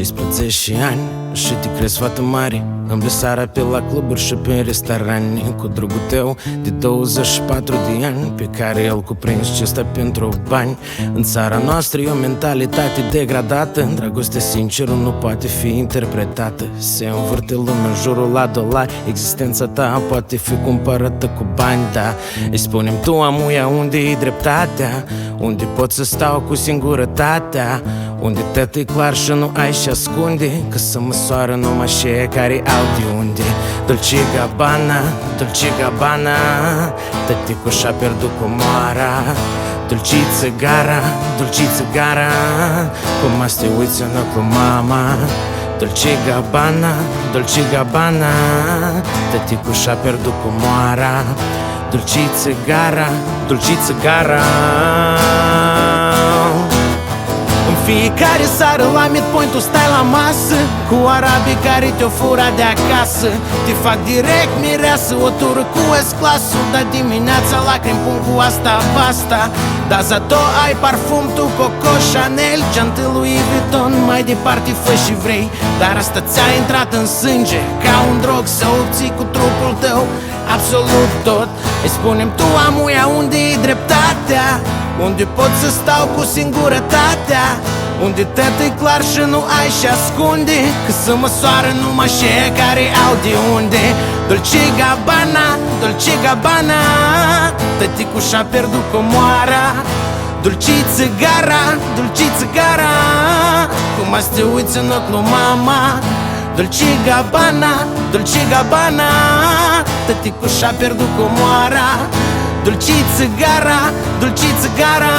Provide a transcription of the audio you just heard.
16 ani și te crezi fată mare. Îmbli seara pe la cluburi și pe restorane cu drugul tău de 24 de ani, pe care el cuprins ce stă pentru bani. În țara noastră e o mentalitate degradată. Dragostea sinceră nu poate fi interpretată. Se învârte lumea în jurul la dolari. Existența ta poate fi cumpărată cu bani, da. Îi spunem tu amuia unde-i dreptatea, unde pot să stau cu singurătatea, unde tătă-i clar și nu ai și ascunde, că să măsoară numai șeia care au de unde. Dolce Gabbana, Dolce Gabbana, tăticul și-a pierdut comoara. Dulciță gara, dulciță gara, cum azi te uiți în ochi cu mama. Dolce Gabbana, Dolce Gabbana, tăticul și-a pierdut comoara. Dulciță gara, dulciță gara. În fiecare seară la midpoint-ul stai la masă cu arabii care te-o fura de acasă. Te fac direct mireasă, o tură cu S-clasul, dar dimineața lacrimi pun cu asta basta. Dar zato ai parfum tu Coco Chanel, geantă Louis Vuitton, mai departe fă și vrei. Dar asta ți-a intrat în sânge ca un drog, să obții cu trupul tău absolut tot. Îi spunem tu amuia unde-i dreptatea, unde pot să stau cu singurătatea, unde tătă-i clar și nu ai și ascunde, că să măsoară numai șeia care au de unde. Dolce Gabbana, Dolce Gabbana, tăticul și-a pierdut comoara. Dulciță gara, dulciță gara, cum azi te uiți în ochi lui mama. Dolce Gabbana, Dolce Gabbana, tăticul și-a pierdut comoara. Dulciță gara, dulciță gara.